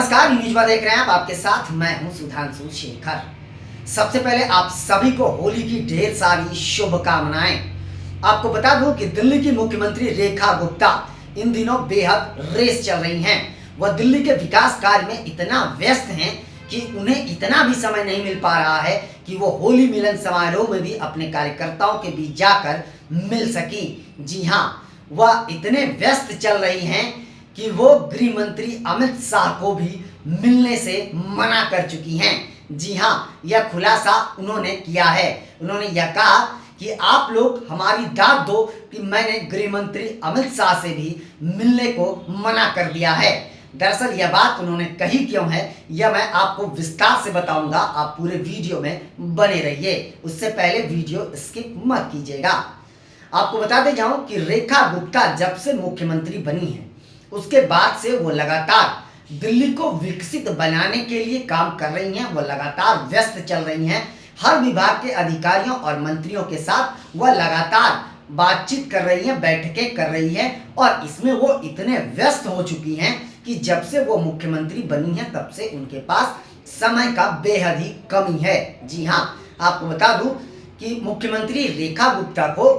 नमस्कार, न्यूज़ देख रहे हैं आप, आपके साथ मैं हूं सुधांशु शेखर। सबसे पहले आप सभी को होली की ढेर सारी शुभकामनाएं। आपको बता दूं कि दिल्ली की मुख्यमंत्री रेखा गुप्ता इन दिनों बेहद रेस चल रही हैं। वह दिल्ली के विकास कार्य में इतना व्यस्त हैं कि उन्हें इतना भी समय नहीं मिल पा रहा है कि वो होली मिलन समारोह में भी अपने कार्यकर्ताओं के बीच जाकर मिल सकी। जी हाँ, वह इतने व्यस्त चल रही हैं कि वो गृह मंत्री अमित शाह को भी मिलने से मना कर चुकी हैं। जी हाँ, यह खुलासा उन्होंने किया है। उन्होंने यह कहा कि आप लोग हमारी दाद दो कि मैंने गृह मंत्री अमित शाह से भी मिलने को मना कर दिया है। दरअसल यह बात उन्होंने कही क्यों है, यह मैं आपको विस्तार से बताऊंगा। आप पूरे वीडियो में बने रहिए, उससे पहले वीडियो स्किप मत कीजिएगा। आपको बताते जाऊं कि रेखा गुप्ता जब से मुख्यमंत्री बनी है उसके बाद से वो लगातार दिल्ली को विकसित बनाने के लिए काम कर रही हैं। वो लगातार व्यस्त चल रही हैं। हर विभाग के अधिकारियों और मंत्रियों के साथ वह लगातार बातचीत कर रही हैं, बैठकें कर रही हैं और इसमें वो इतने व्यस्त हो चुकी हैं कि जब से वो मुख्यमंत्री बनी हैं तब से उनके पास समय का बेहद ही कमी है। जी हाँ, आपको बता दूं कि मुख्यमंत्री रेखा गुप्ता को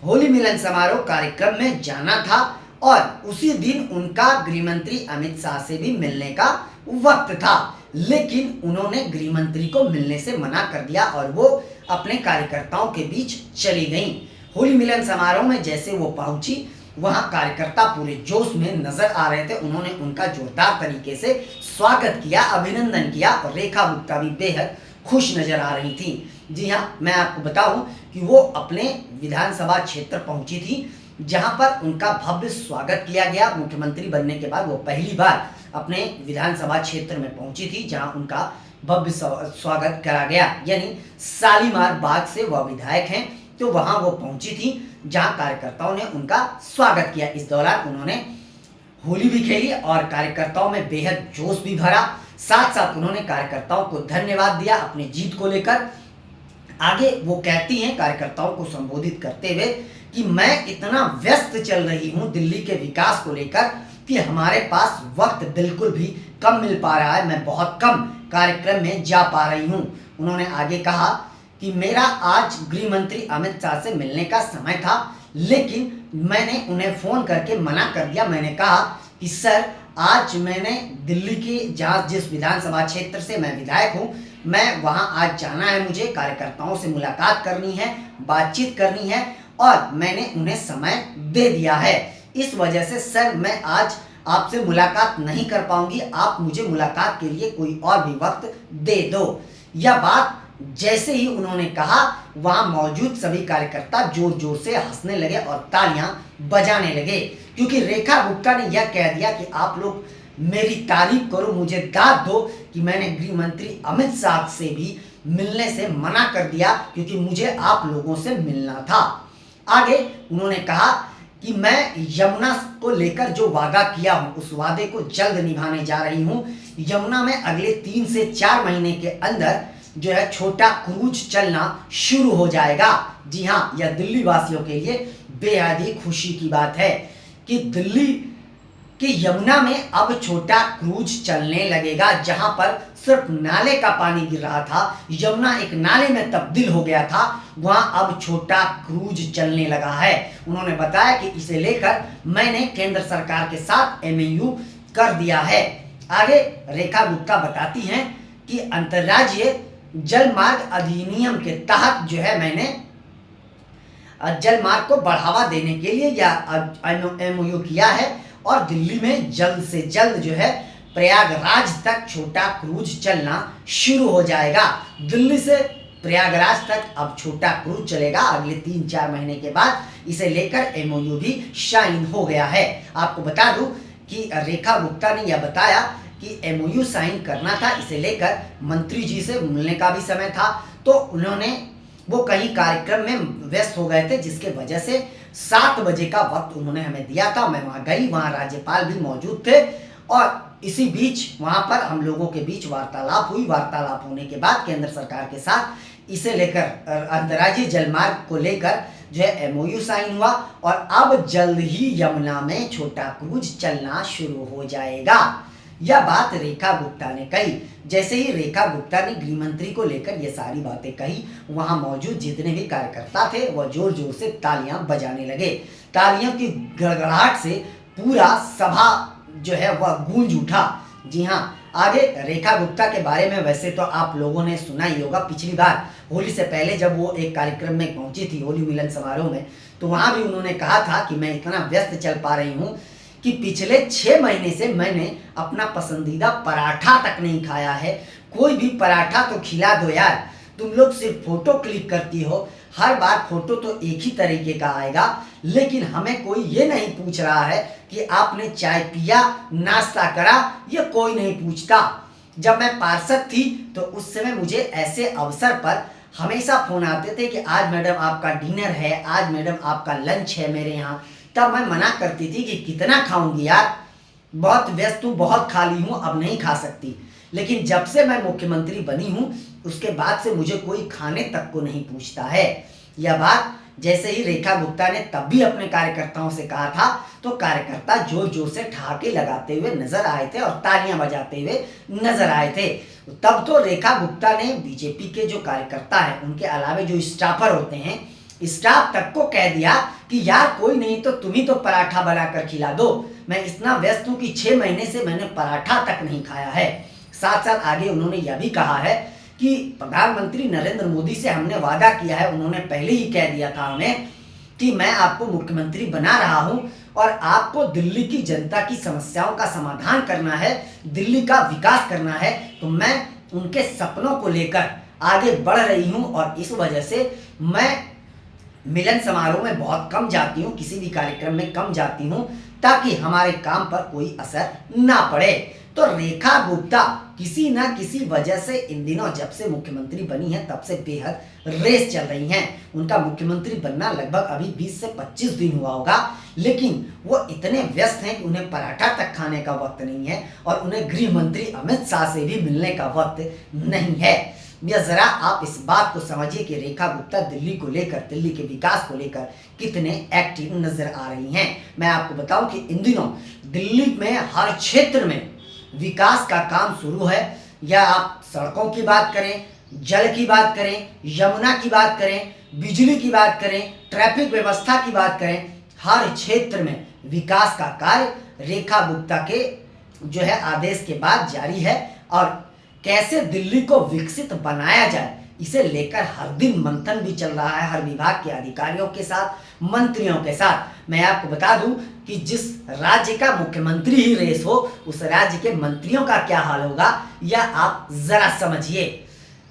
होली मिलन समारोह कार्यक्रम में जाना था और उसी दिन उनका गृहमंत्री अमित शाह से भी मिलने का वक्त था, लेकिन उन्होंने गृहमंत्री को मिलने से मना कर दिया और वो अपने कार्यकर्ताओं के बीच चली गईं। होली मिलन समारोह में जैसे वो पहुंची, वहां कार्यकर्ता पूरे जोश में नजर आ रहे थे। उन्होंने उनका जोरदार तरीके से स्वागत किया, अभिनंदन किया और रेखा गुप्ता भी बेहद खुश नजर आ रही थी। जी हाँ, मैं आपको बताऊं कि वो अपने विधानसभा क्षेत्र पहुंची थी जहां पर उनका भव्य स्वागत किया गया। मुख्यमंत्री बनने के बाद वो पहली बार अपने विधानसभा क्षेत्र में पहुंची थी जहां उनका भव्य स्वागत करा गया। यानी शालीमार बाग से वह विधायक हैं, तो वहां वो पहुंची थी जहां कार्यकर्ताओं ने उनका स्वागत किया। इस दौरान उन्होंने होली भी खेली और कार्यकर्ताओं में बेहद जोश भी भरा। साथ साथ उन्होंने कार्यकर्ताओं को धन्यवाद दिया अपनी जीत को लेकर। आगे वो कहती हैं कार्यकर्ताओं को संबोधित करते हुए कि मैं इतना व्यस्त चल रही हूं दिल्ली के विकास को लेकर कि हमारे पास वक्त बिल्कुल भी कम मिल पा रहा है। मैं बहुत कम कार्यक्रम में जा पा रही हूं। उन्होंने आगे कहा कि मेरा आज गृह मंत्री अमित शाह से मिलने का समय था, लेकिन मैंने उन्हें फ़ोन करके मना कर दिया। मैंने कहा कि सर, आज मैंने दिल्ली की जिस विधानसभा क्षेत्र से मैं विधायक हूँ, मैं वहाँ आज जाना है, मुझे कार्यकर्ताओं से मुलाकात करनी है, बातचीत करनी है और मैंने उन्हें समय दे दिया है। इस वजह से सर मैं आज आपसे मुलाकात नहीं कर पाऊंगी, आप मुझे मुलाकात के लिए कोई और भी वक्त दे दो। यह बात जैसे ही उन्होंने कहा, वहां मौजूद सभी कार्यकर्ता जोर जोर से हंसने लगे और तालियां बजाने लगे, क्योंकि रेखा गुप्ता ने यह कह दिया कि आप लोग मेरी तारीफ करो, मुझे दाद दो कि मैंने गृह मंत्री अमित शाह से भी मिलने से मना कर दिया क्योंकि मुझे आप लोगों से मिलना था। आगे उन्होंने कहा कि मैं यमुना को लेकर जो वादा किया हूं उस वादे को जल्द निभाने जा रही हूं। यमुना में अगले 3 से 4 महीने के अंदर जो है छोटा क्रूज चलना शुरू हो जाएगा। जी हाँ, यह दिल्ली वासियों के लिए बेहद ही खुशी की बात है कि दिल्ली कि यमुना में अब छोटा क्रूज चलने लगेगा। जहां पर सिर्फ नाले का पानी गिर रहा था, यमुना एक नाले में तब्दील हो गया था, वहां अब छोटा क्रूज चलने लगा है। उन्होंने बताया कि इसे लेकर मैंने केंद्र सरकार के साथ MOU कर दिया है। आगे रेखा गुप्ता बताती हैं कि अंतर्राज्यीय जल मार्ग अधिनियम के तहत जो है मैंने जल मार्ग को बढ़ावा देने के लिए यह MOU किया है और दिल्ली में जल्द से जल्द जो है प्रयागराज तक छोटा क्रूज चलना शुरू हो जाएगा। दिल्ली से प्रयागराज तक अब छोटा क्रूज चलेगा अगले 3-4 महीने के बाद। इसे लेकर MOU भी साइन हो गया है। आपको बता दूं कि रेखा गुप्ता ने यह बताया कि MOU साइन करना था, इसे लेकर मंत्री जी से मिलने का भी समय था, तो वो कहीं कार्यक्रम में व्यस्त हो गए थे, जिसके वजह से 7 बजे का वक्त उन्होंने हमें दिया था। मैं वहां गई, वहां राज्यपाल भी मौजूद थे और इसी बीच वहां पर हम लोगों के बीच वार्तालाप हुई। वार्तालाप होने के बाद केंद्र सरकार के साथ इसे लेकर अंतर्राज्यीय जलमार्ग को लेकर जो है MOU साइन हुआ और अब जल्द ही यमुना में छोटा क्रूज चलना शुरू हो जाएगा। यह बात रेखा गुप्ता ने कही। जैसे ही रेखा गुप्ता ने गृह मंत्री को लेकर ये सारी बातें कही, वहां मौजूद जितने भी कार्यकर्ता थे वह जोर जोर से तालियां बजाने लगे। तालियों की गड़गड़ाहट से पूरा सभा जो है वह गूंज उठा। जी हाँ, आगे रेखा गुप्ता के बारे में वैसे तो आप लोगों ने सुना ही होगा। पिछली बार होली से पहले जब वो एक कार्यक्रम में पहुंची थी, होली मिलन समारोह में, तो वहां भी उन्होंने कहा था कि मैं इतना व्यस्त चल पा रही हूं कि पिछले 6 महीने से मैंने अपना पसंदीदा पराठा तक नहीं खाया है। कोई भी पराठा तो खिला दो यार, तुम लोग सिर्फ फोटो क्लिक करती हो, हर बार फोटो तो एक ही तरीके का आएगा, लेकिन हमें कोई ये नहीं पूछ रहा है कि आपने चाय पिया, नाश्ता करा, ये कोई नहीं पूछता। जब मैं पार्षद थी तो उस समय मुझे ऐसे अवसर पर हमेशा फोन आते थे कि आज मैडम आपका डिनर है, आज मैडम आपका लंच है मेरे यहाँ। तब मैं मना करती थी कि कितना खाऊंगी यार, बहुत व्यस्त हूँ, बहुत खाली हूँ, अब नहीं खा सकती। लेकिन जब से मैं मुख्यमंत्री बनी हूँ उसके बाद से मुझे कोई खाने तक को नहीं पूछता है। यह बात जैसे ही रेखा गुप्ता ने तब भी अपने कार्यकर्ताओं से कहा था, तो कार्यकर्ता जोर जोर से ठहाके लगाते हुए नजर आए थे और तालियां बजाते हुए नजर आए थे। तब तो रेखा गुप्ता ने बीजेपी के जो कार्यकर्ता हैं, उनके अलावे जो स्टाफर होते हैं, स्टाफ तक को कह दिया कि यार कोई नहीं तो तुम ही तो पराठा बनाकर खिला दो, मैं इतना व्यस्त हूं कि 6 महीने से मैंने पराठा तक नहीं खाया है। साथ साथ आगे उन्होंने यह भी कहा है कि प्रधानमंत्री नरेंद्र मोदी से हमने वादा किया है, उन्होंने पहले ही कह दिया था हमें कि मैं आपको मुख्यमंत्री बना रहा हूं और आपको दिल्ली की जनता की समस्याओं का समाधान करना है, दिल्ली का विकास करना है, तो मैं उनके सपनों को लेकर आगे बढ़ रही हूं और इस वजह से मैं मिलन समारोह में बहुत कम जाती हूँ, किसी भी कार्यक्रम में कम जाती हूँ, ताकि हमारे काम पर कोई असर ना पड़े। तो रेखा गुप्ता किसी ना किसी वजह से इन दिनों जब से मुख्यमंत्री बनी है तब से बेहद रेस चल रही हैं। उनका मुख्यमंत्री बनना लगभग अभी 20 से 25 दिन हुआ होगा, लेकिन वो इतने व्यस्त हैं कि उन्हें पराठा तक खाने का वक्त नहीं है और उन्हें गृह मंत्री अमित शाह से भी मिलने का वक्त नहीं है। या जरा आप इस बात को समझिए कि रेखा गुप्ता दिल्ली को लेकर, दिल्ली के विकास को लेकर कितने एक्टिव नजर आ रही हैं। मैं आपको बताऊं कि इन दिनों दिल्ली में हर क्षेत्र में विकास का काम शुरू है। या आप सड़कों की बात करें, जल की बात करें, यमुना की बात करें, बिजली की बात करें, ट्रैफिक व्यवस्था की बात करें, हर क्षेत्र में विकास का कार्य रेखा गुप्ता के जो है आदेश के बाद जारी है। और कैसे दिल्ली को विकसित बनाया जाए, इसे लेकर हर दिन मंथन भी चल रहा है हर विभाग के अधिकारियों के साथ, मंत्रियों के साथ। मैं आपको बता दूं कि जिस राज्य का मुख्यमंत्री ही रेस हो, उस राज्य के मंत्रियों का क्या हाल होगा, या आप जरा समझिए।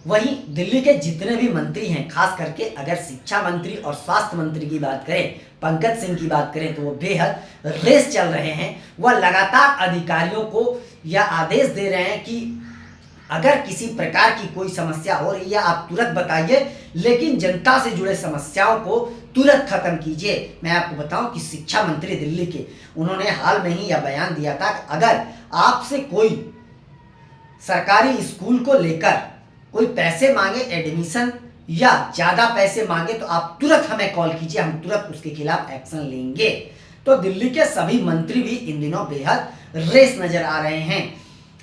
वहीं दिल्ली के जितने भी मंत्री हैं, खास करके अगर शिक्षा मंत्री और स्वास्थ्य मंत्री की बात करें, पंकज सिंह की बात करें, तो वो बेहद रेस चल रहे हैं। वह लगातार अधिकारियों को यह आदेश दे रहे हैं कि अगर किसी प्रकार की कोई समस्या हो रही है आप तुरंत बताइए, लेकिन जनता से जुड़े समस्याओं को तुरंत खत्म कीजिए। मैं आपको बताऊं कि शिक्षा मंत्री दिल्ली के, उन्होंने हाल में ही यह बयान दिया था कि अगर आपसे कोई सरकारी स्कूल को लेकर कोई पैसे मांगे, एडमिशन या ज़्यादा पैसे मांगे, तो आप तुरंत हमें कॉल कीजिए, हम तुरंत उसके खिलाफ एक्शन लेंगे। तो दिल्ली के सभी मंत्री भी इन दिनों बेहद रेस नजर आ रहे हैं।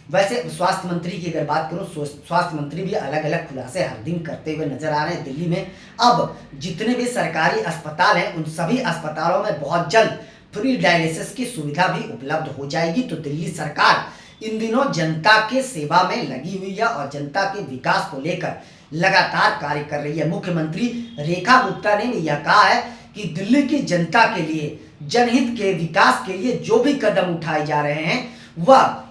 वैसे स्वास्थ्य मंत्री की अगर बात करूं, स्वास्थ्य मंत्री भी अलग अलग खुलासे हर दिन करते हुए नजर आ रहे हैं। दिल्ली में अब जितने भी सरकारी अस्पताल हैं, उन सभी अस्पतालों में बहुत जल्द फ्री डायलिसिस की सुविधा भी उपलब्ध हो जाएगी। तो दिल्ली सरकार इन दिनों जनता के सेवा में लगी हुई है और जनता के विकास को लेकर लगातार कार्य कर रही है। मुख्यमंत्री रेखा गुप्ता ने भी यह कहा है कि दिल्ली की जनता के लिए, जनहित के विकास के लिए जो भी कदम उठाए जा रहे हैं वह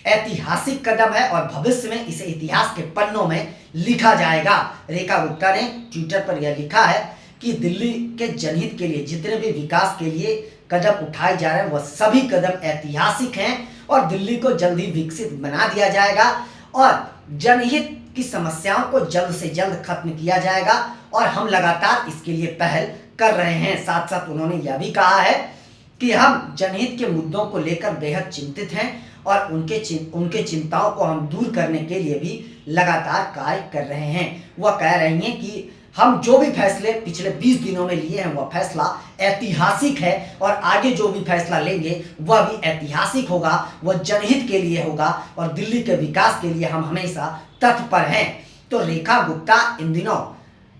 ऐतिहासिक कदम है और भविष्य में इसे इतिहास के पन्नों में लिखा जाएगा। रेखा गुप्ता ने ट्विटर पर यह लिखा है कि दिल्ली के जनहित के लिए जितने भी विकास के लिए कदम उठाए जा रहे हैं वह सभी कदम ऐतिहासिक हैं और दिल्ली को जल्द ही विकसित बना दिया जाएगा और जनहित की समस्याओं को जल्द से जल्द खत्म किया जाएगा और हम लगातार इसके लिए पहल कर रहे हैं। साथ साथ उन्होंने यह भी कहा है कि हम जनहित के मुद्दों को लेकर बेहद चिंतित हैं और उनके चिंताओं को हम दूर करने के लिए भी लगातार कार्य कर रहे हैं। वह कह रही हैं कि हम जो भी फैसले पिछले 20 दिनों में लिए हैं वह फैसला ऐतिहासिक है और आगे जो भी फैसला लेंगे वह भी ऐतिहासिक होगा, वह जनहित के लिए होगा और दिल्ली के विकास के लिए हम हमेशा तत्पर हैं। तो रेखा गुप्ता इन दिनों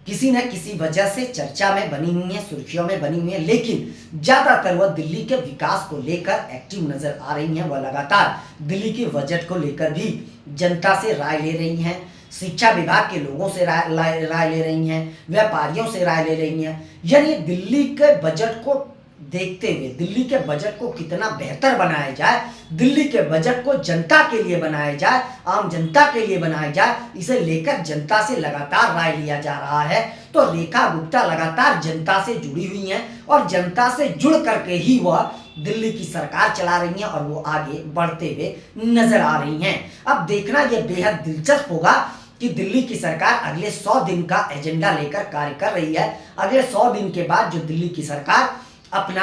किसी न किसी वजह से चर्चा में बनी हुई है, सुर्खियों में बनी हुई है, लेकिन ज्यादातर वह दिल्ली के विकास को लेकर एक्टिव नजर आ रही हैं। वह लगातार दिल्ली के बजट को लेकर भी जनता से राय ले रही हैं, शिक्षा विभाग के लोगों से राय ले रही हैं, व्यापारियों से राय ले रही हैं। यानी दिल्ली के बजट को देखते हुए दिल्ली के बजट को कितना बेहतर बनाया जाए, दिल्ली के बजट को जनता के लिए बनाया जाए, आम जनता के लिए बनाया जाए, इसे लेकर जनता से लगातार राय लिया जा रहा है। तो रेखा गुप्ता लगातार जनता से जुड़ी हुई हैं और जनता से जुड़ करके ही वह दिल्ली की सरकार चला रही हैं और वो आगे बढ़ते हुए नजर आ रही हैं। अब देखना यह बेहद दिलचस्प होगा कि दिल्ली की सरकार अगले 100 दिन का एजेंडा लेकर कार्य कर रही है। अगले 100 दिन के बाद जो दिल्ली की सरकार अपना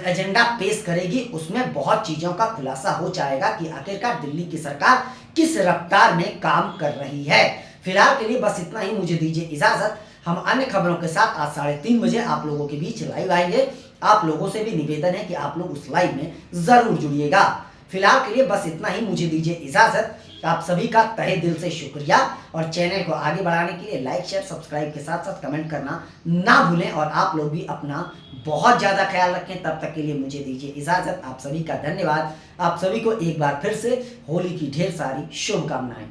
एजेंडा पेश करेगी उसमें बहुत चीजों का खुलासा हो जाएगा कि आखिरकार दिल्ली की सरकार किस रफ्तार में काम कर रही है। फिलहाल के लिए बस इतना ही, मुझे दीजिए इजाजत। हम अन्य खबरों के साथ आज 3:30 बजे आप लोगों के बीच लाइव आएंगे। आप लोगों से भी निवेदन है कि आप लोग उस लाइव में जरूर जुड़िएगा। फिलहाल के लिए बस इतना ही, मुझे दीजिए इजाजत। आप सभी का तहे दिल से शुक्रिया और चैनल को आगे बढ़ाने के लिए लाइक शेयर सब्सक्राइब के साथ साथ कमेंट करना ना भूलें और आप लोग भी अपना बहुत ज़्यादा ख्याल रखें। तब तक के लिए मुझे दीजिए इजाज़त। आप सभी का धन्यवाद। आप सभी को एक बार फिर से होली की ढेर सारी शुभकामनाएं।